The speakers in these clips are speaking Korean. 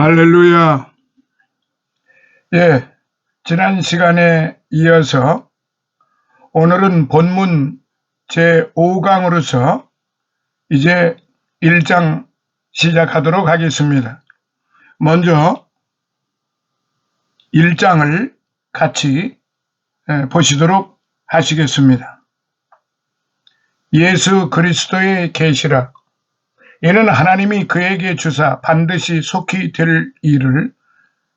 할렐루야. 예, 지난 시간에 이어서 오늘은 본문 제5강으로서 이제 1장 시작하도록 하겠습니다. 먼저 1장을 같이 보시도록 하시겠습니다. 예수 그리스도의 계시라. 이는 하나님이 그에게 주사 반드시 속히 될 일을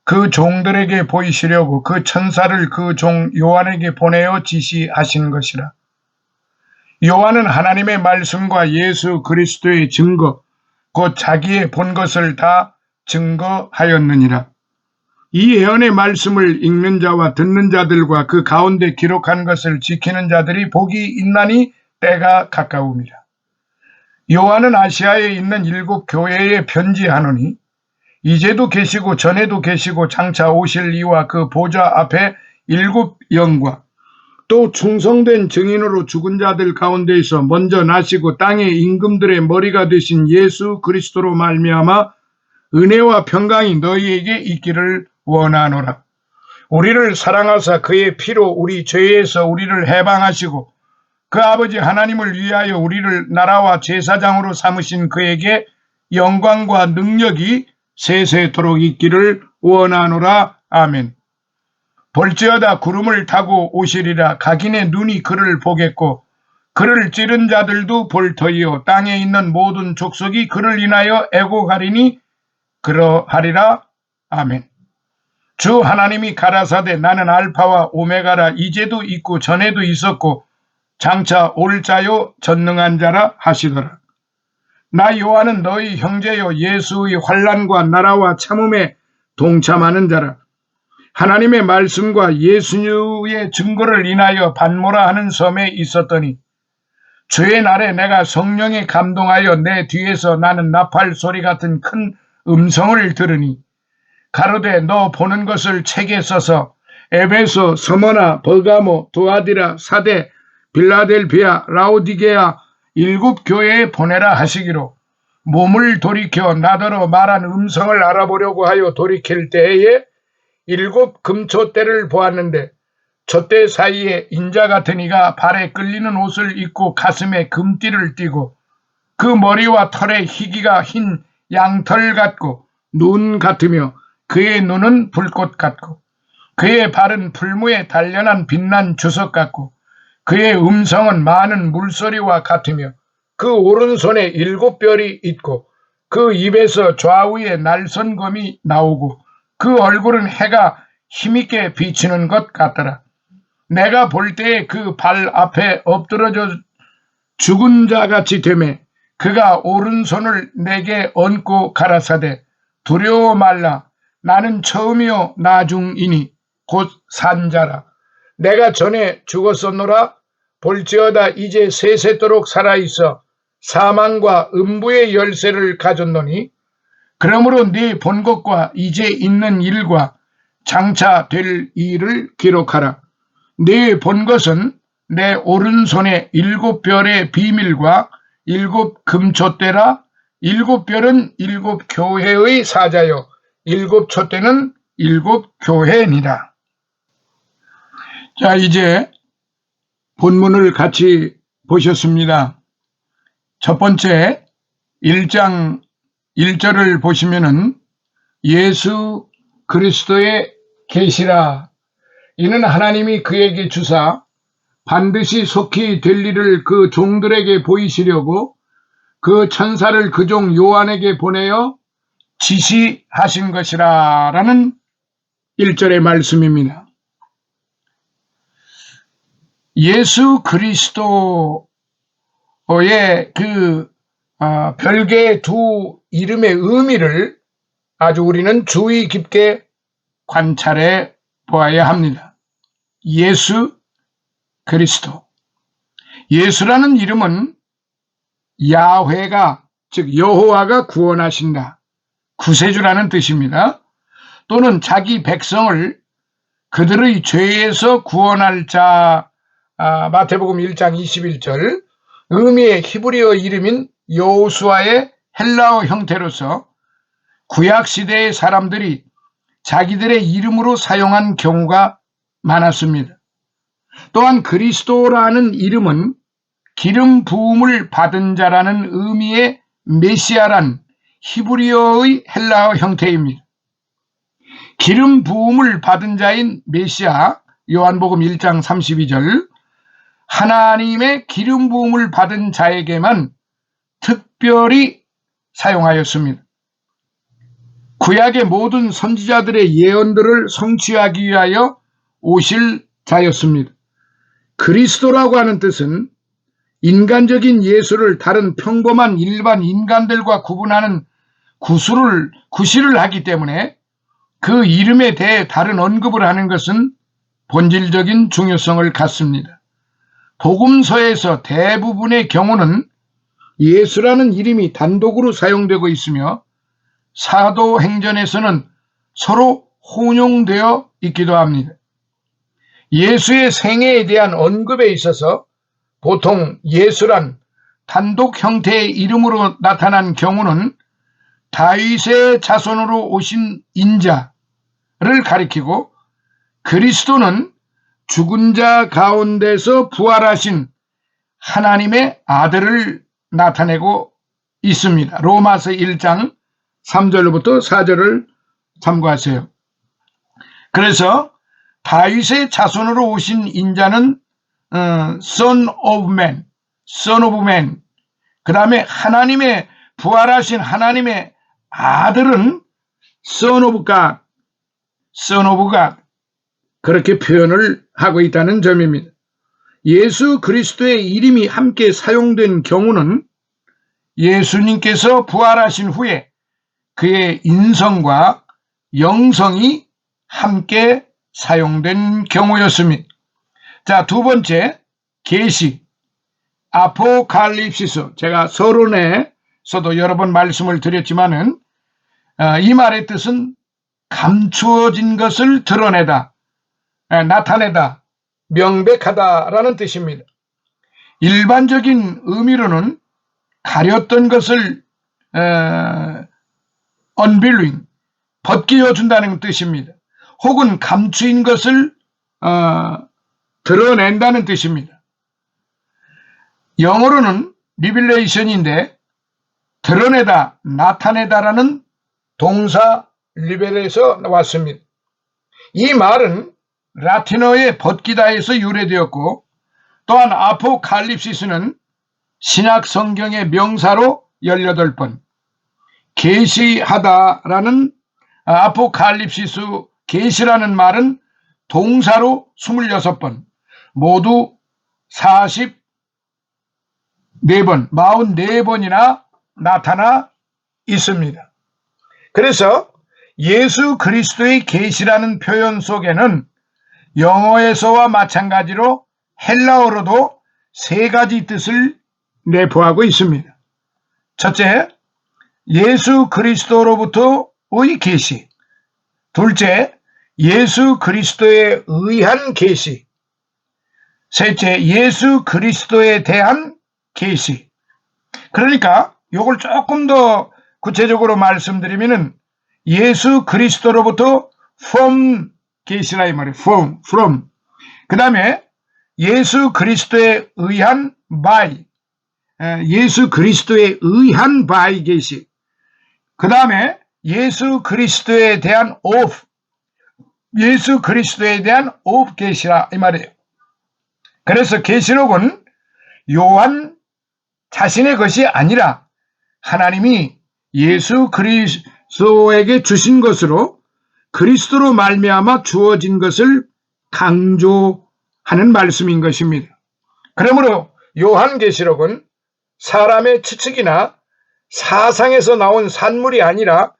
그 종들에게 보이시려고 그 천사를 그 종 요한에게 보내어 지시하신 것이라. 요한은 하나님의 말씀과 예수 그리스도의 증거, 곧 자기의 본 것을 다 증거하였느니라. 이 예언의 말씀을 읽는 자와 듣는 자들과 그 가운데 기록한 것을 지키는 자들이 복이 있나니 때가 가까움이라. 요한은 아시아에 있는 7 교회에 편지하노니 이제도 계시고 전에도 계시고 장차 오실 이와 그 보좌 앞에 7 영과 또 충성된 증인으로 죽은 자들 가운데에서 먼저 나시고 땅의 임금들의 머리가 되신 예수 그리스도로 말미암아 은혜와 평강이 너희에게 있기를 원하노라. 우리를 사랑하사 그의 피로 우리 죄에서 우리를 해방하시고 그 아버지 하나님을 위하여 우리를 나라와 제사장으로 삼으신 그에게 영광과 능력이 세세토록 있기를 원하노라. 아멘. 볼지어다 구름을 타고 오시리라. 각인의 눈이 그를 보겠고 그를 찌른 자들도 볼 터이요 땅에 있는 모든 족속이 그를 인하여 애곡하리니 그러하리라. 아멘. 주 하나님이 가라사대 나는 알파와 오메가라. 이제도 있고 전에도 있었고 장차 올 자요 전능한 자라 하시더라. 나 요한은 너희 형제요 예수의 환난과 나라와 참음에 동참하는 자라. 하나님의 말씀과 예수의 증거를 인하여 반모라 하는 섬에 있었더니 주의 날에 내가 성령에 감동하여 내 뒤에서 나는 나팔 소리 같은 큰 음성을 들으니 가로되 너 보는 것을 책에 써서 에베소, 서머나, 버가모, 두아디라, 사대, 빌라델비아, 라오디게아 7 교회에 보내라 하시기로 몸을 돌이켜 나더러 말한 음성을 알아보려고 하여 돌이킬 때에 7 금초대를 보았는데 촛대 사이에 인자 같은 이가 발에 끌리는 옷을 입고 가슴에 금띠를 띠고 그 머리와 털에 희기가 흰 양털 같고 눈 같으며 그의 눈은 불꽃 같고 그의 발은 풀무에 단련한 빛난 주석 같고 그의 음성은 많은 물소리와 같으며 그 오른손에 7 별이 있고 그 입에서 좌우에 날선검이 나오고 그 얼굴은 해가 힘있게 비치는 것 같더라. 내가 볼 때에 그 발 앞에 엎드러져 죽은 자같이 되매 그가 오른손을 내게 얹고 가라사대 두려워 말라. 나는 처음이요 나중이니 곧 산자라. 내가 전에 죽었었노라. 볼지어다 이제 세세토록 살아있어 사망과 음부의 열쇠를 가졌노니 그러므로 네 본 것과 이제 있는 일과 장차 될 일을 기록하라. 네 본 것은 내 오른손에 7 별의 비밀과 7 금촛대라. 7 별은 7 교회의 사자요 7 촛대는 7 교회니라. 자, 이제 본문을 같이 보셨습니다. 첫 번째 1장 1절을 보시면은 예수 그리스도의 계시라. 이는 하나님이 그에게 주사 반드시 속히 될 일을 그 종들에게 보이시려고 그 천사를 그 종 요한에게 보내어 지시하신 것이라 라는 1절의 말씀입니다. 예수 그리스도의 그 별개의 두 이름의 의미를 아주 우리는 주의 깊게 관찰해 보아야 합니다. 예수 그리스도. 예수라는 이름은 야훼가 즉 여호와가 구원하신다. 구세주라는 뜻입니다. 또는 자기 백성을 그들의 죄에서 구원할 자. 마태복음 1장 21절 의미의 히브리어 이름인 여호수아의 헬라어 형태로서 구약시대의 사람들이 자기들의 이름으로 사용한 경우가 많았습니다. 또한 그리스도라는 이름은 기름 부음을 받은 자라는 의미의 메시아란 히브리어의 헬라어 형태입니다. 기름 부음을 받은 자인 메시아, 요한복음 1장 32절, 하나님의 기름 부음을 받은 자에게만 특별히 사용하였습니다. 구약의 모든 선지자들의 예언들을 성취하기 위하여 오실 자였습니다. 그리스도라고 하는 뜻은 인간적인 예수를 다른 평범한 일반 인간들과 구분하는 구실을 하기 때문에 그 이름에 대해 다른 언급을 하는 것은 본질적인 중요성을 갖습니다. 복음서에서 대부분의 경우는 예수라는 이름이 단독으로 사용되고 있으며 사도행전에서는 서로 혼용되어 있기도 합니다. 예수의 생애에 대한 언급에 있어서 보통 예수란 단독 형태의 이름으로 나타난 경우는 다윗의 자손으로 오신 인자를 가리키고, 그리스도는 죽은 자 가운데서 부활하신 하나님의 아들을 나타내고 있습니다. 로마서 1장 3절부터 4절을 참고하세요. 그래서 다윗의 자손으로 오신 인자는 Son of Man, 그 다음에 하나님의 부활하신 하나님의 아들은 Son of God, 그렇게 표현을 하고 있다는 점입니다. 예수 그리스도의 이름이 함께 사용된 경우는 예수님께서 부활하신 후에 그의 인성과 영성이 함께 사용된 경우였습니다. 자, 두 번째, 계시, 아포칼립시스. 제가 서론에서도 여러 번 말씀을 드렸지만은 이 말의 뜻은 감추어진 것을 드러내다, 나타내다, 명백하다라는 뜻입니다. 일반적인 의미로는 가렸던 것을 unveiling, 벗겨준다는 뜻입니다. 혹은 감추인 것을 드러낸다는 뜻입니다. 영어로는 리빌레이션인데 드러내다, 나타내다라는 동사 리벨에서 왔습니다. 이 말은 라틴어의 벗기다에서 유래되었고, 또한 아포칼립시스는 신약 성경의 명사로 18번, 계시하다라는 아포칼립시스, 계시라는 말은 동사로 26번, 모두 44번이나 나타나 있습니다. 그래서 예수 그리스도의 계시라는 표현 속에는 영어에서와 마찬가지로 헬라어로도 세 가지 뜻을 내포하고 있습니다. 첫째, 예수 그리스도로부터의 계시. 둘째, 예수 그리스도에 의한 계시. 셋째, 예수 그리스도에 대한 계시. 그러니까 이걸 조금 더 구체적으로 말씀드리면은 예수 그리스도로부터 from 계시라 이 말이에요. from. 그 다음에 예수 그리스도에 의한 by, 예수 그리스도에 의한 by 계시. 그 다음에 예수 그리스도에 대한 of, 예수 그리스도에 대한 of 계시라 이 말이에요. 그래서 계시록은 요한 자신의 것이 아니라 하나님이 예수 그리스도에게 주신 것으로 그리스도로 말미암아 주어진 것을 강조하는 말씀인 것입니다. 그러므로 요한계시록은 사람의 추측이나 사상에서 나온 산물이 아니라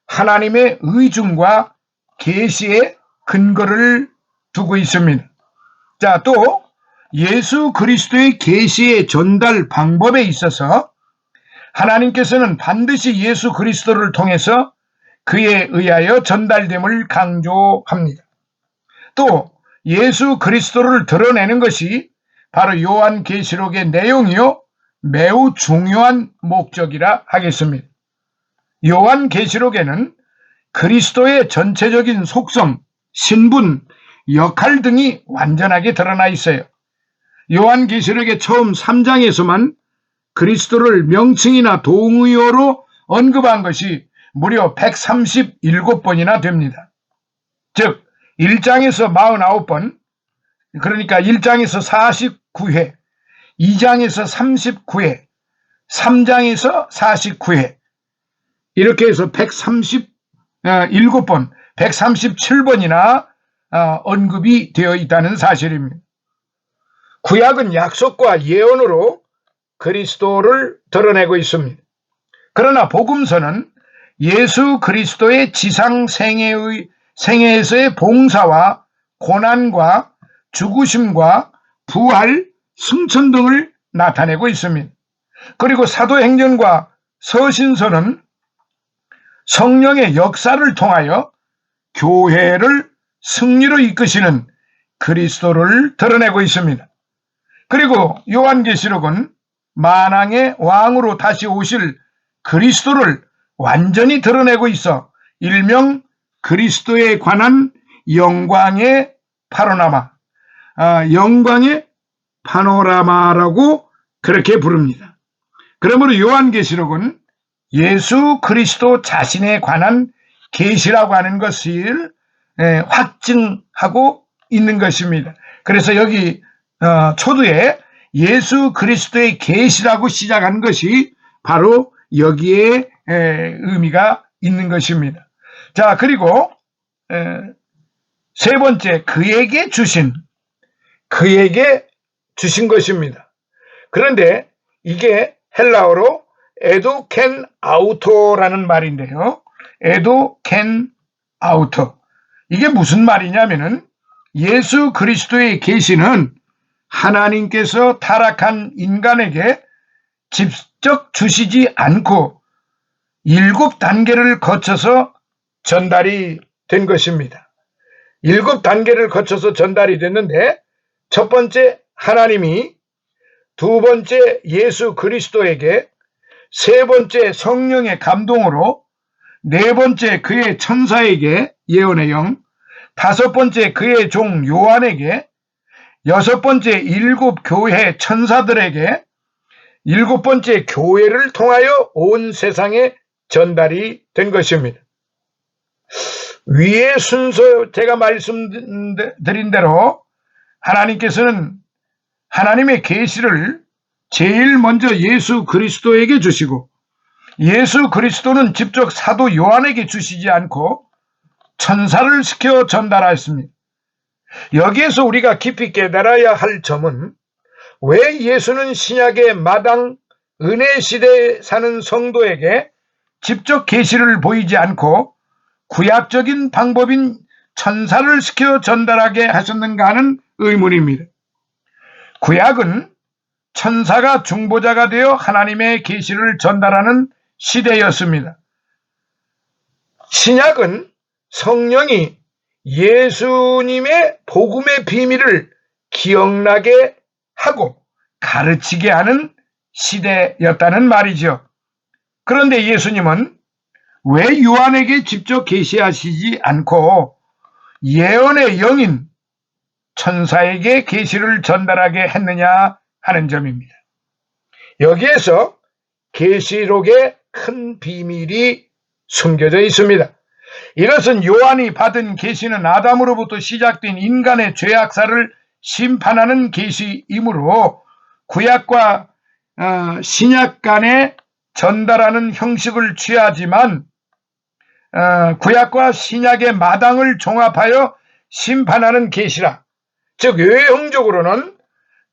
하나님의 의중과 계시의 근거를 두고 있습니다. 자, 또 예수 그리스도의 계시의 전달 방법에 있어서 하나님께서는 반드시 예수 그리스도를 통해서 그에 의하여 전달됨을 강조합니다. 또 예수 그리스도를 드러내는 것이 바로 요한계시록의 내용이요 매우 중요한 목적이라 하겠습니다. 요한계시록에는 그리스도의 전체적인 속성, 신분, 역할 등이 완전하게 드러나 있어요. 요한계시록의 처음 3장에서만 그리스도를 명칭이나 동의어로 언급한 것이 무려 137번이나 됩니다. 즉 1장에서 49번, 그러니까 1장에서 49회, 2장에서 39회, 3장에서 49회, 이렇게 해서 137번, 137번이나 언급이 되어 있다는 사실입니다. 구약은 약속과 예언으로 그리스도를 드러내고 있습니다. 그러나 복음서는 예수 그리스도의 지상 생애에서의 봉사와 고난과 죽으심과 부활, 승천 등을 나타내고 있습니다. 그리고 사도행전과 서신서는 성령의 역사를 통하여 교회를 승리로 이끄시는 그리스도를 드러내고 있습니다. 그리고 요한계시록은 만왕의 왕으로 다시 오실 그리스도를 완전히 드러내고 있어 일명 그리스도에 관한 영광의 파노라마, 영광의 파노라마라고 그렇게 부릅니다. 그러므로 요한계시록은 예수 그리스도 자신에 관한 계시라고 하는 것을 확증하고 있는 것입니다. 그래서 여기 초두에 예수 그리스도의 계시라고 시작한 것이 바로 여기에 의미가 있는 것입니다. 자, 그리고 세 번째, 그에게 주신 것입니다. 그런데 이게 헬라어로 에두켄 아우토라는 말인데요. 에두켄 아우토. 이게 무슨 말이냐면은 예수 그리스도의 계시는 하나님께서 타락한 인간에게 직접 주시지 않고 7단계를 거쳐서 전달이 된 것입니다. 7단계를 거쳐서 전달이 됐는데, 첫 번째 하나님이, 두 번째 예수 그리스도에게, 세 번째 성령의 감동으로, 네 번째 그의 천사에게 예언의 영, 다섯 번째 그의 종 요한에게, 여섯 번째 7 교회 천사들에게, 일곱 번째 교회를 통하여 온 세상에 전달이 된 것입니다. 위의 순서 제가 말씀드린 대로 하나님께서는 하나님의 계시를 제일 먼저 예수 그리스도에게 주시고, 예수 그리스도는 직접 사도 요한에게 주시지 않고 천사를 시켜 전달하였습니다. 여기에서 우리가 깊이 깨달아야 할 점은, 왜 예수는 신약의 마당 은혜 시대에 사는 성도에게 직접 계시를 보이지 않고 구약적인 방법인 천사를 시켜 전달하게 하셨는가 하는 의문입니다. 구약은 천사가 중보자가 되어 하나님의 계시를 전달하는 시대였습니다. 신약은 성령이 예수님의 복음의 비밀을 기억나게 하고 가르치게 하는 시대였다는 말이죠. 그런데 예수님은 왜 요한에게 직접 계시하시지 않고 예언의 영인 천사에게 계시를 전달하게 했느냐 하는 점입니다. 여기에서 계시록의 큰 비밀이 숨겨져 있습니다. 이것은 요한이 받은 계시는 아담으로부터 시작된 인간의 죄악사를 심판하는 계시이므로 구약과 신약 간에 전달하는 형식을 취하지만 구약과 신약의 마당을 종합하여 심판하는 계시라. 즉 외형적으로는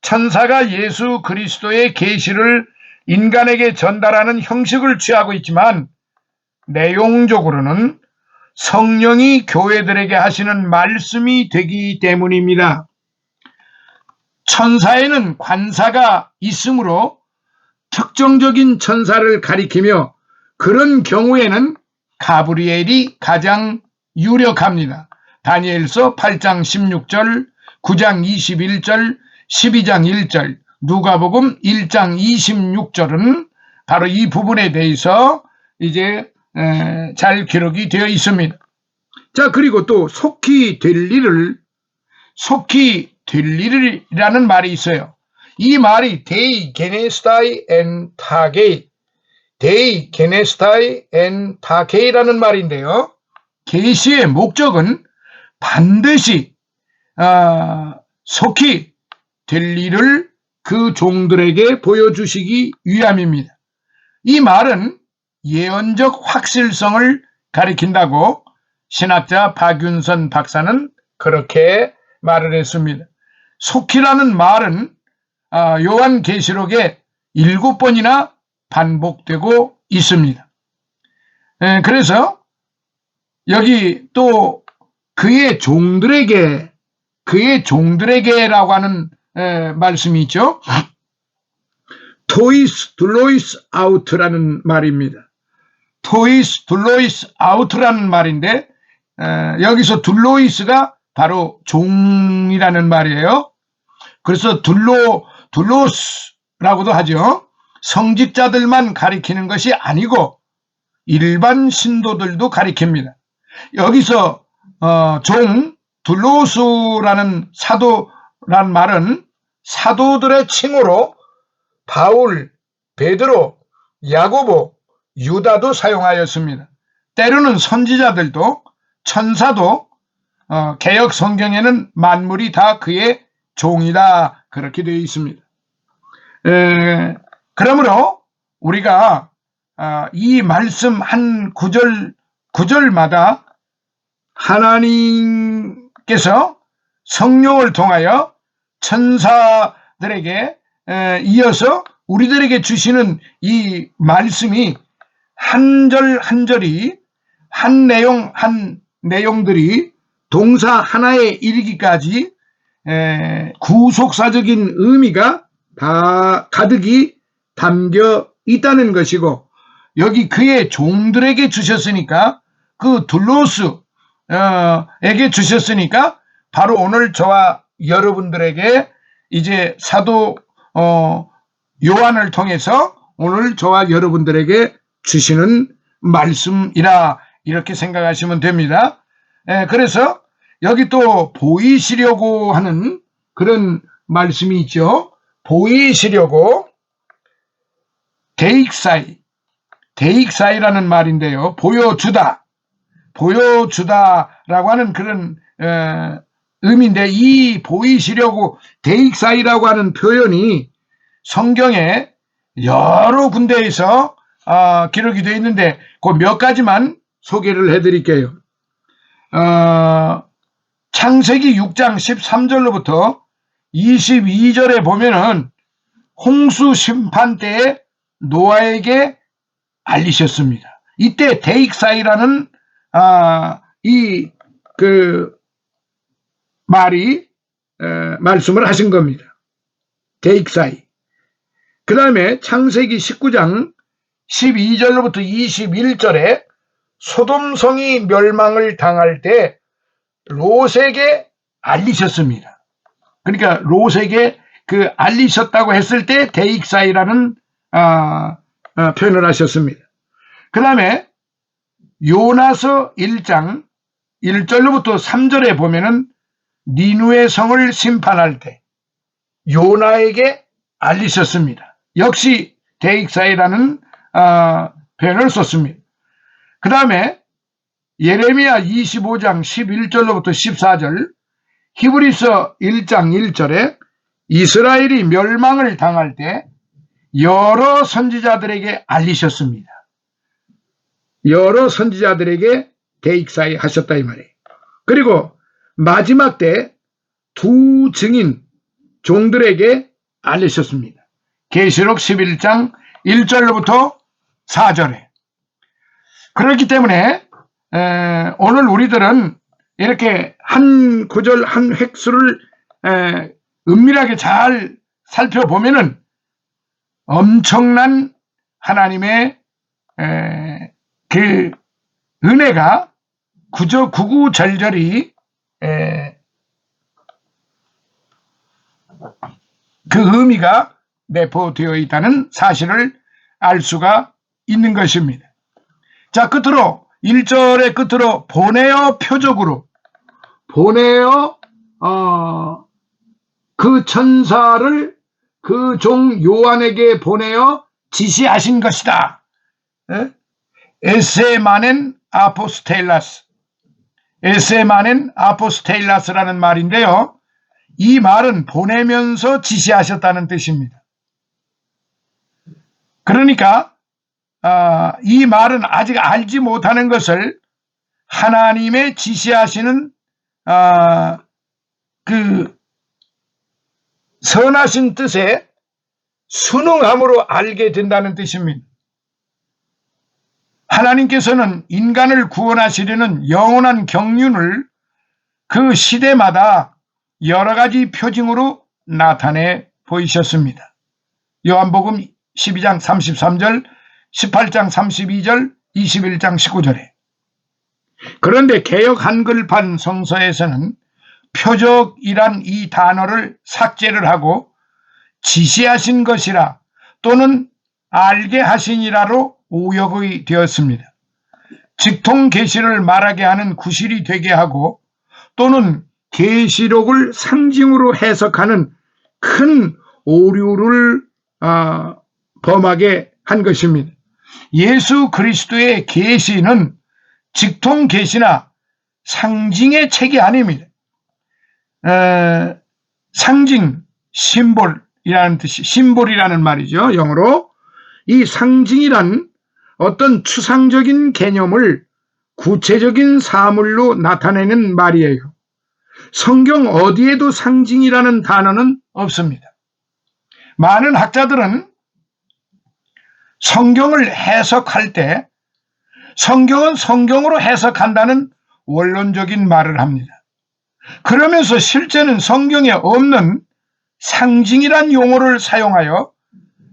천사가 예수 그리스도의 계시를 인간에게 전달하는 형식을 취하고 있지만, 내용적으로는 성령이 교회들에게 하시는 말씀이 되기 때문입니다. 천사에는 관사가 있으므로 특정적인 천사를 가리키며, 그런 경우에는 가브리엘이 가장 유력합니다. 다니엘서 8장 16절, 9장 21절, 12장 1절, 누가복음 1장 26절은 바로 이 부분에 대해서 이제 잘 기록이 되어 있습니다. 자, 그리고 또 속히 될 일이라는 말이 있어요. 이 말이 데이 게네스타이 엔 타게이라는 말인데요. 계시의 목적은 반드시 속히 될 일을 그 종들에게 보여주시기 위함입니다. 이 말은 예언적 확실성을 가리킨다고 신학자 박윤선 박사는 그렇게 말을 했습니다. 속히라는 말은 요한계시록에 7번이나 반복되고 있습니다. 그래서 여기 또 그의 종들에게라고 하는 말씀이 있죠. 토이스 둘로이스 아우트라는 말입니다. 토이스 둘로이스 아우트라는 말인데 여기서 둘로이스가 바로 종이라는 말이에요. 그래서 둘로스라고도 하죠. 성직자들만 가리키는 것이 아니고 일반 신도들도 가리킵니다. 여기서 둘로스라는 사도란 말은 사도들의 칭호로 바울, 베드로, 야고보, 유다도 사용하였습니다. 때로는 선지자들도 천사도 개역 성경에는 만물이 다 그의 종이다 그렇게 되어 있습니다. 그러므로 우리가 이 말씀 한 구절마다 하나님께서 성령을 통하여 천사들에게 이어서 우리들에게 주시는 이 말씀이 한 절 한 절이 한 내용들이 동사 하나에 이르기까지 구속사적인 의미가 다 가득이 담겨 있다는 것이고, 여기 그의 종들에게 주셨으니까, 그 둘로스에게 주셨으니까 바로 오늘 저와 여러분들에게 이제 사도 요한을 통해서 오늘 저와 여러분들에게 주시는 말씀이라 이렇게 생각하시면 됩니다. 그래서 여기 또 보이시려고 하는 그런 말씀이 있죠. 보이시려고 데익사이라는 말인데요. 보여주다라고 하는 그런 의미인데, 이 보이시려고 데익사이라고 하는 표현이 성경에 여러 군데에서 기록이 되어 있는데 그 몇 가지만 소개를 해드릴게요. 창세기 6장 13절로부터 22절에 보면은 홍수 심판 때에 노아에게 알리셨습니다. 이때 데익사이라는 말씀을 하신 겁니다. 데익사이. 그 다음에 창세기 19장 12절로부터 21절에 소돔성이 멸망을 당할 때 롯에게 알리셨습니다. 그러니까 롯에게 알리셨다고 했을 때 데익사이라는 표현을 하셨습니다. 그 다음에 요나서 1장 1절로부터 3절에 보면은 니누의 성을 심판할 때 요나에게 알리셨습니다. 역시 데익사이라는 표현을 썼습니다. 그 다음에 예레미야 25장 11절로부터 14절, 히브리서 1장 1절에 이스라엘이 멸망을 당할 때 여러 선지자들에게 알리셨습니다. 여러 선지자들에게 데익사이 하셨다 이 말이에요. 그리고 마지막 때 두 증인 종들에게 알리셨습니다. 계시록 11장 1절로부터 4절에. 그렇기 때문에 오늘 우리들은 이렇게 한 구절 한 획수를 은밀하게 잘 살펴보면은 엄청난 하나님의 그 은혜가 구구절절히 그 의미가 내포되어 있다는 사실을 알 수가 있는 것입니다. 자, 끝으로 1절의 끝으로 보내어 표적으로 보내어 그 천사를 그 종 요한에게 보내어 지시하신 것이다. 에세마넨 아포스텔라스, 에세마넨 아포스텔라스라는 말인데요. 이 말은 보내면서 지시하셨다는 뜻입니다. 그러니까 이 말은 아직 알지 못하는 것을 하나님의 지시하시는 그 선하신 뜻에 순응함으로 알게 된다는 뜻입니다. 하나님께서는 인간을 구원하시려는 영원한 경륜을 그 시대마다 여러 가지 표징으로 나타내 보이셨습니다. 요한복음 12장 33절, 18장 32절, 21장 19절에. 그런데 개역 한글판 성서에서는 표적이란 이 단어를 삭제를 하고 지시하신 것이라 또는 알게 하시니라로 오역이 되었습니다. 직통 계시를 말하게 하는 구실이 되게 하고 또는 계시록을 상징으로 해석하는 큰 오류를 범하게 한 것입니다. 예수 그리스도의 계시는 직통 계시나 상징의 책이 아닙니다. 상징, 심볼이라는 뜻이, 심볼이라는 말이죠. 영어로. 이 상징이란 어떤 추상적인 개념을 구체적인 사물로 나타내는 말이에요. 성경 어디에도 상징이라는 단어는 없습니다. 많은 학자들은 성경을 해석할 때 성경은 성경으로 해석한다는 원론적인 말을 합니다. 그러면서 실제는 성경에 없는 상징이란 용어를 사용하여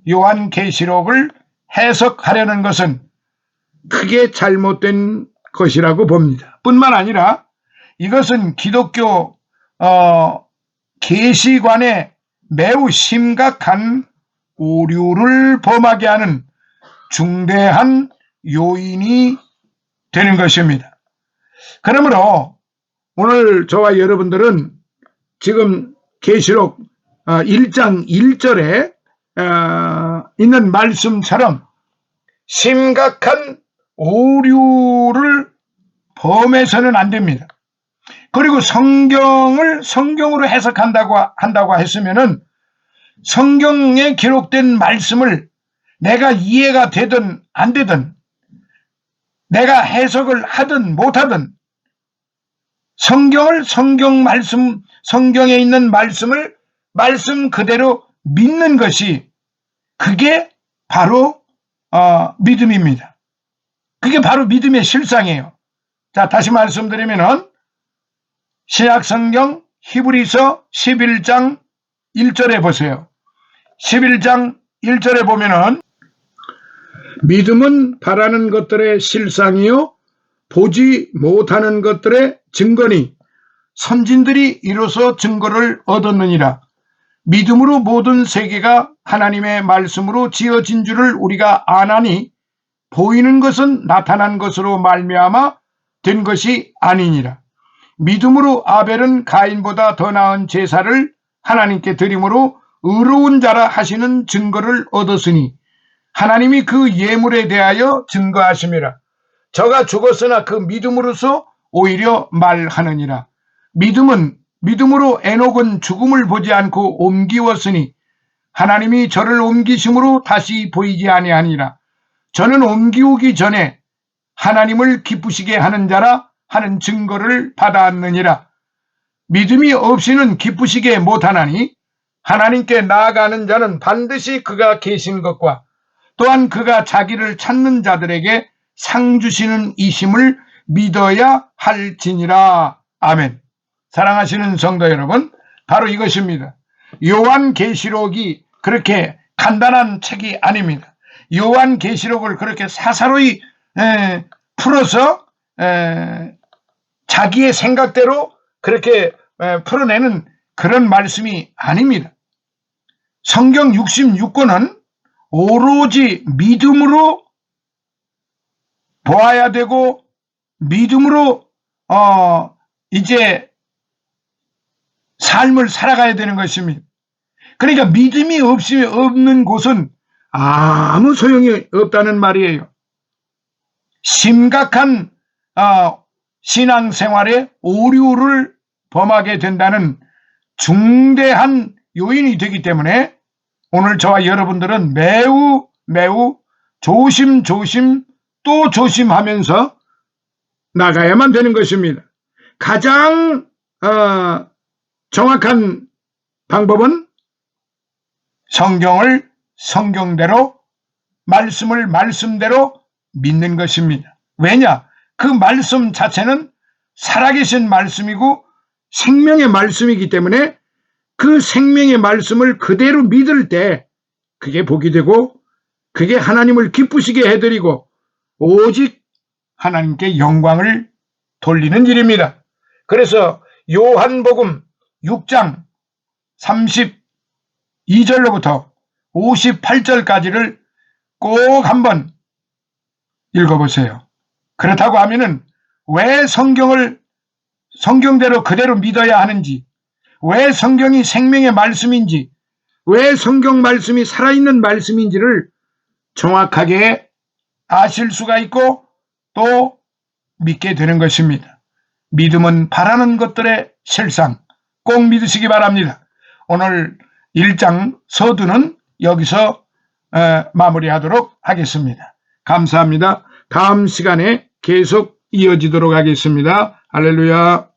요한계시록을 해석하려는 것은 크게 잘못된 것이라고 봅니다. 뿐만 아니라 이것은 기독교 계시관에 매우 심각한 오류를 범하게 하는 중대한 요인이 되는 것입니다. 그러므로 오늘 저와 여러분들은 지금 계시록 1장 1절에 있는 말씀처럼 심각한 오류를 범해서는 안 됩니다. 그리고 성경을 성경으로 한다고 했으면은 성경에 기록된 말씀을 내가 이해가 되든 안 되든 내가 해석을 하든 못하든 성경에 있는 말씀을 말씀 그대로 믿는 것이 그게 바로 믿음입니다. 그게 바로 믿음의 실상이에요. 자, 다시 말씀드리면은 신약성경 히브리서 11장 1절에 보세요. 11장 1절에 보면은 믿음은 바라는 것들의 실상이요 보지 못하는 것들의 증거니 선진들이 이로써 증거를 얻었느니라. 믿음으로 모든 세계가 하나님의 말씀으로 지어진 줄을 우리가 아나니 보이는 것은 나타난 것으로 말미암아 된 것이 아니니라. 믿음으로 아벨은 가인보다 더 나은 제사를 하나님께 드림으로 의로운 자라 하시는 증거를 얻었으니 하나님이 그 예물에 대하여 증거하심이라. 저가 죽었으나 그 믿음으로서 오히려 말하느니라. 믿음으로 에녹은 죽음을 보지 않고 옮기웠으니 하나님이 저를 옮기심으로 다시 보이지 아니하니라. 저는 옮기우기 전에 하나님을 기쁘시게 하는 자라 하는 증거를 받았느니라. 믿음이 없이는 기쁘시게 못하나니 하나님께 나아가는 자는 반드시 그가 계신 것과 또한 그가 자기를 찾는 자들에게 상 주시는 이심을 믿어야 할지니라. 아멘. 사랑하시는 성도 여러분, 바로 이것입니다. 요한계시록이 그렇게 간단한 책이 아닙니다. 요한계시록을 그렇게 사사로이 풀어서 자기의 생각대로 그렇게 풀어내는 그런 말씀이 아닙니다. 성경 66권은 오로지 믿음으로 보아야 되고 믿음으로 이제 삶을 살아가야 되는 것입니다. 그러니까 믿음이 없는 곳은 아무 소용이 없다는 말이에요. 심각한 신앙생활에 오류를 범하게 된다는 중대한 요인이 되기 때문에 오늘 저와 여러분들은 매우 조심조심 또 조심하면서 나가야만 되는 것입니다. 가장 정확한 방법은 성경을 성경대로, 말씀을 말씀대로 믿는 것입니다. 왜냐? 그 말씀 자체는 살아계신 말씀이고 생명의 말씀이기 때문에 그 생명의 말씀을 그대로 믿을 때 그게 복이 되고 그게 하나님을 기쁘시게 해드리고 오직 하나님께 영광을 돌리는 일입니다. 그래서 요한복음 6장 32절로부터 58절까지를 꼭 한번 읽어보세요. 그렇다고 하면은 왜 성경을 성경대로 그대로 믿어야 하는지, 왜 성경이 생명의 말씀인지, 왜 성경 말씀이 살아있는 말씀인지를 정확하게 아실 수가 있고 또 믿게 되는 것입니다. 믿음은 바라는 것들의 실상, 꼭 믿으시기 바랍니다. 오늘 1장 서두는 여기서 마무리하도록 하겠습니다. 감사합니다. 다음 시간에 계속 이어지도록 하겠습니다. 할렐루야.